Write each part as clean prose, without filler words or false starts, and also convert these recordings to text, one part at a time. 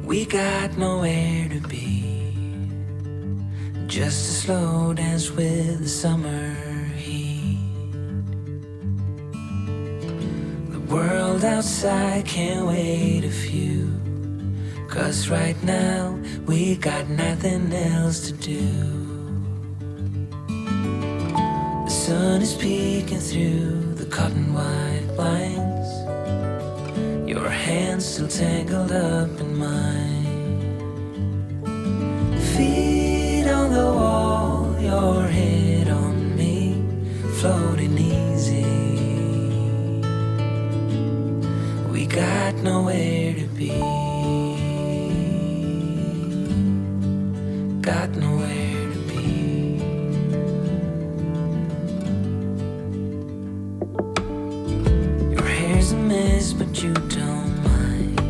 We got nowhere to be, just a slow dance with the summer heat. The world outside can't wait a few, 'cause right now we got nothing else to do. The sun is peeking through the cotton white blinds, your hands still tangled up in mine. Feet on the wall, your head on me, floating easy. We got nowhere to be, got nowhere to be. Your hair's a mess, but you don't mind.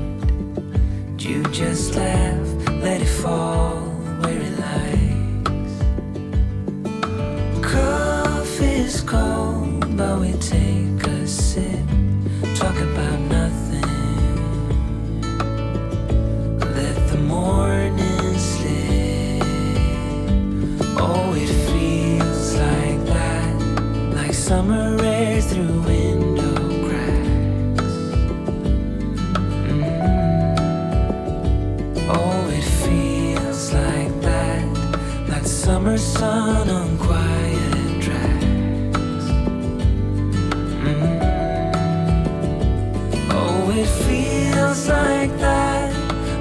You just laugh, let it fall where it likes. Coffee's cold, but we take a sip, talk about nothing. Let the morning slip. Oh, it feels like that, like summer air through window cracks. Oh, it feels like that, like the summer sun on quiet tracks. Oh, it feels like that,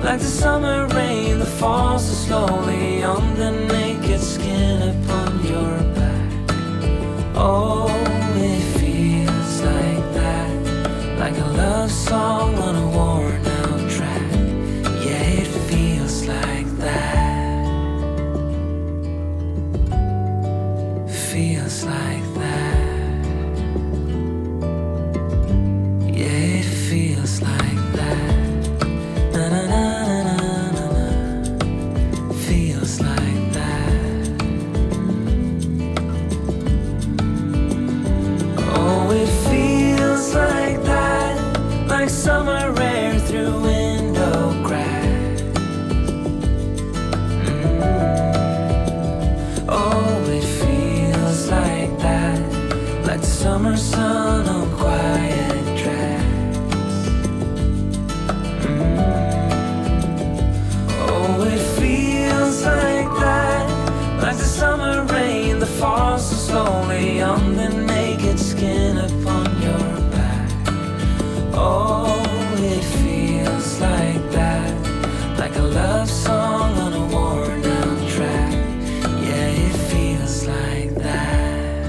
like the summer rain that falls so slowly on the naked skin upon your back. Oh, it feels like that, like a love song on a worn out track. Yeah, it feels like that, feels like that. Yeah, it feels like that. Na na na na na na. Feels like that. Oh, it feels like that, like summer air through window cracks. Oh, it feels like that, like the summer sun on quiet tracks. Oh, it feels like that, like the summer rain that falls so slowly on the naked skin upon your back. Oh, it feels like that, like a love song on a worn out track. Yeah, it feels like that,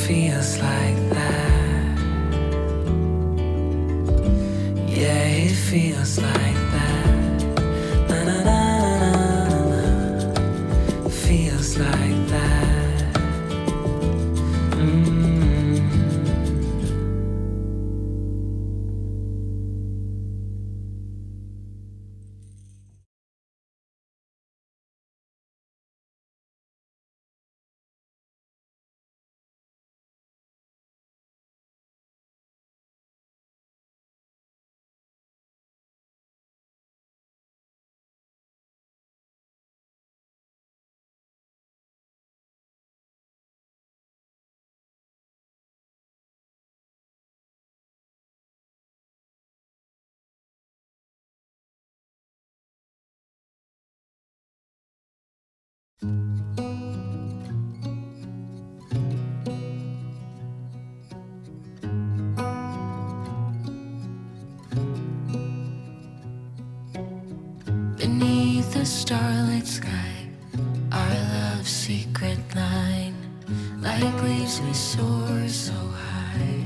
feels like that. Yeah, it feels like that. Na na na na na. Feels like that. Beneath the starlit sky, our love's secret line, like leaves we soar so high.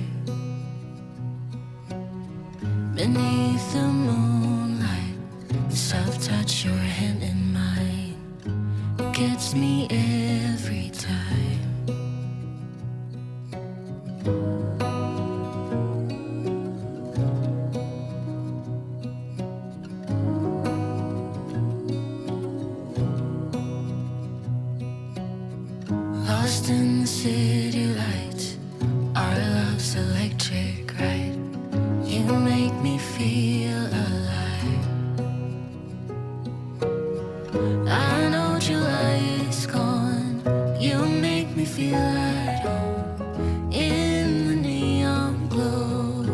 Beneath the moonlight, the soft touch your hand in mine gets me every time. Lost in the city lights, our love's electric, right? You make me feel feel alive. I know July is gone. You make me feel at home in the neon glow.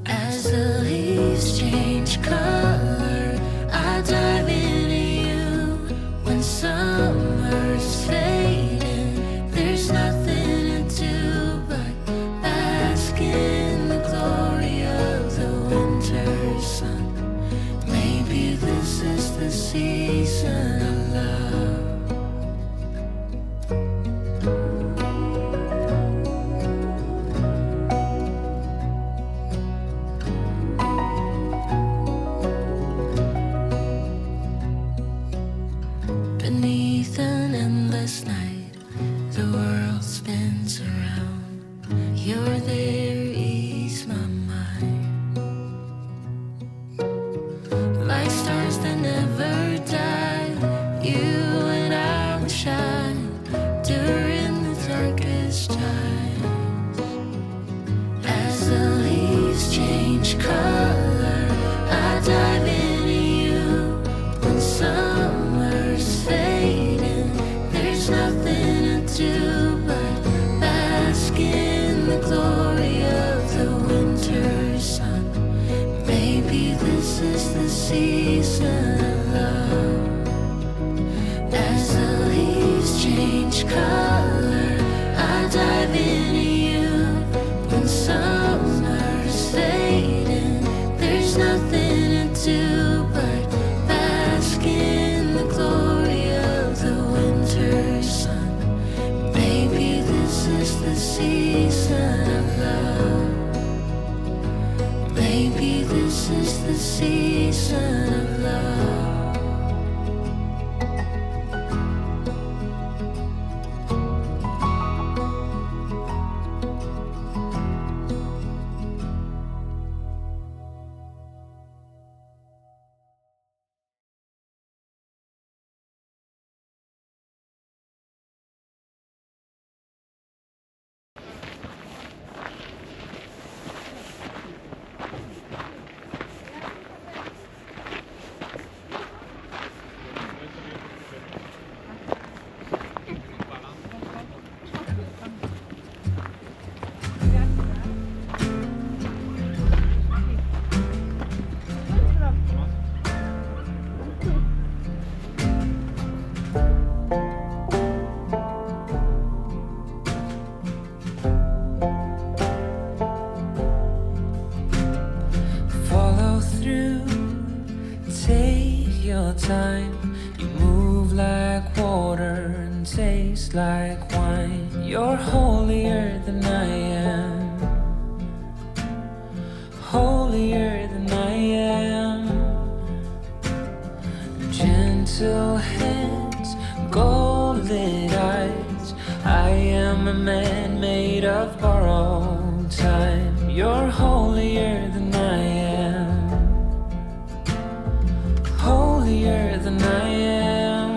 As the leaves change color, I dive into you. When summer's fading, there's nothing to do but bask in the glory of the winter sun. Maybe this is the season of love. Beneath an endless night, the world spins around. You're there, ease my mind. Like stars that never die, you and I will shine during the darkest times. As the leaves change color, I dive into you. When summer's fading, there's nothing to do but bask in the glory of the winter sun. Maybe this is the season of love. As the leaves change color, I dive into you. When summer's fading, there's nothing to do but bask in the glory of the winter sun. Maybe this is the season of love. Maybe this is the season of love. Follow through, take your time. You move like water and taste like wine. You're holier than I am, holier than I am. Gentle hands, gold-lit eyes. I am a man made of borrowed time. You're holier than I am, holier than I am.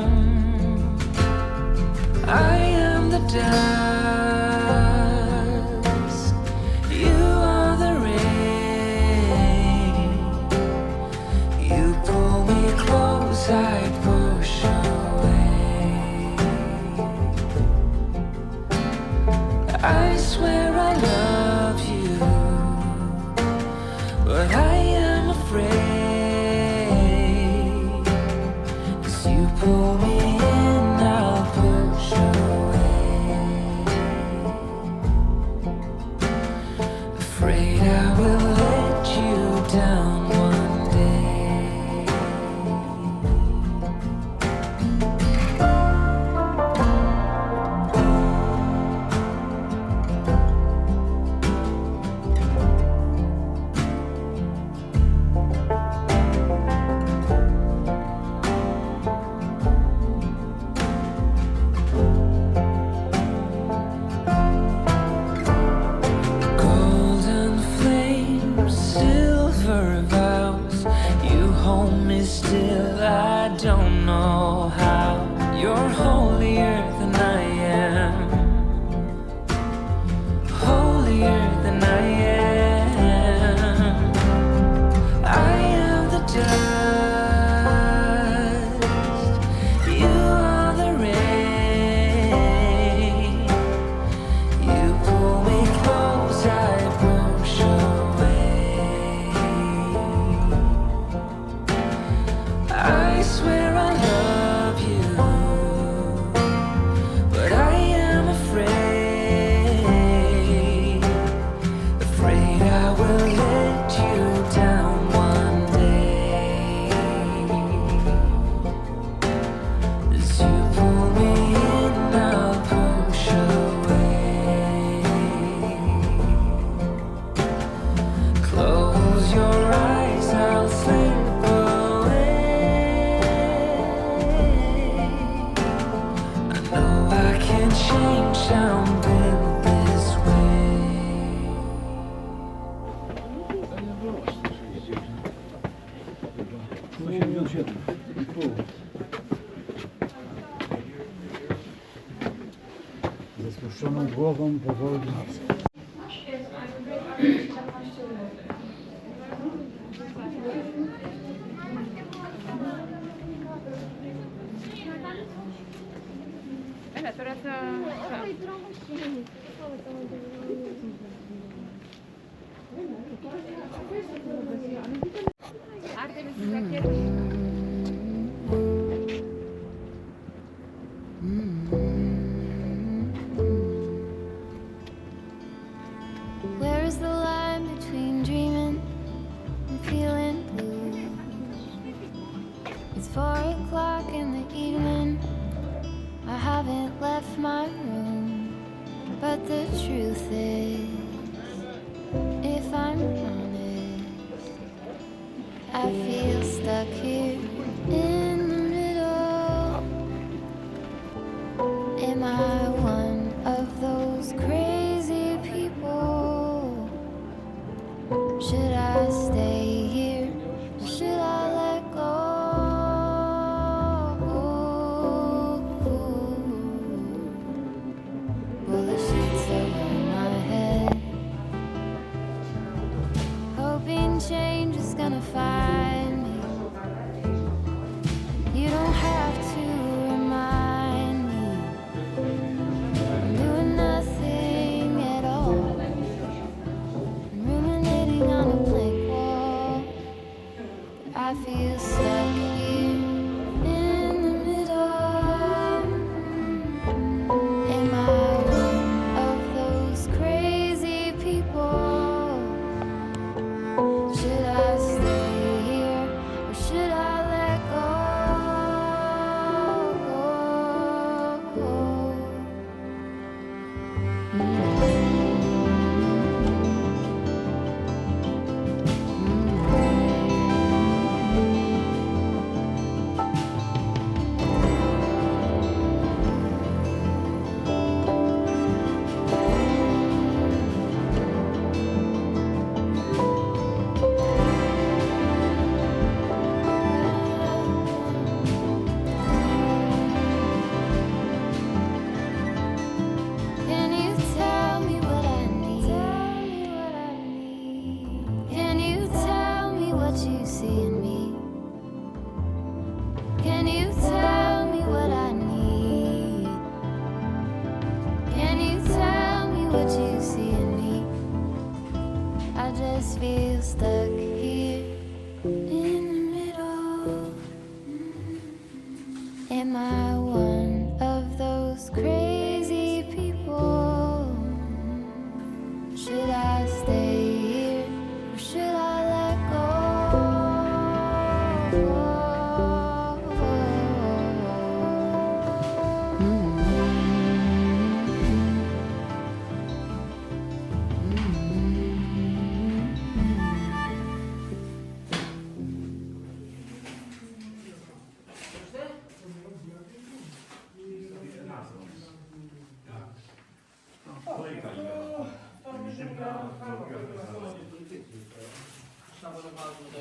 I am the dust, you are the rain. You pull me close, I push away. I swear I love you, but I am afraid. As you pull me in, I'll push away. Afraid I will let you down one day. Golden flames, silver vows. You hold me still, I don't know how. You're holier than I am, holier than I am. pół. Ze spuszczoną głową powoli. Però where is the line between dreaming and feeling blue? It's 4 o'clock in the evening. I haven't left my room, but the truth is, if I'm honest, I feel stuck here in the middle. Am I one of those crazy people? Should I stay here? Or should I let go? Pull the sheets over my head, hoping change is gonna find me. You don't have to remind me. I'm doing nothing at all. I'm ruminating on a blank wall. I feel stuck here in the middle. Am I one of those crazy people? Should I stay here or should I let go? Can you tell me what I need? Can you tell me what you see in me? Can you tell me what I need? Can you tell me what you see in me? I just feel stuck here in the middle. Am I one of those crazy people? Should I stay here or should I let Stavo da qualcuno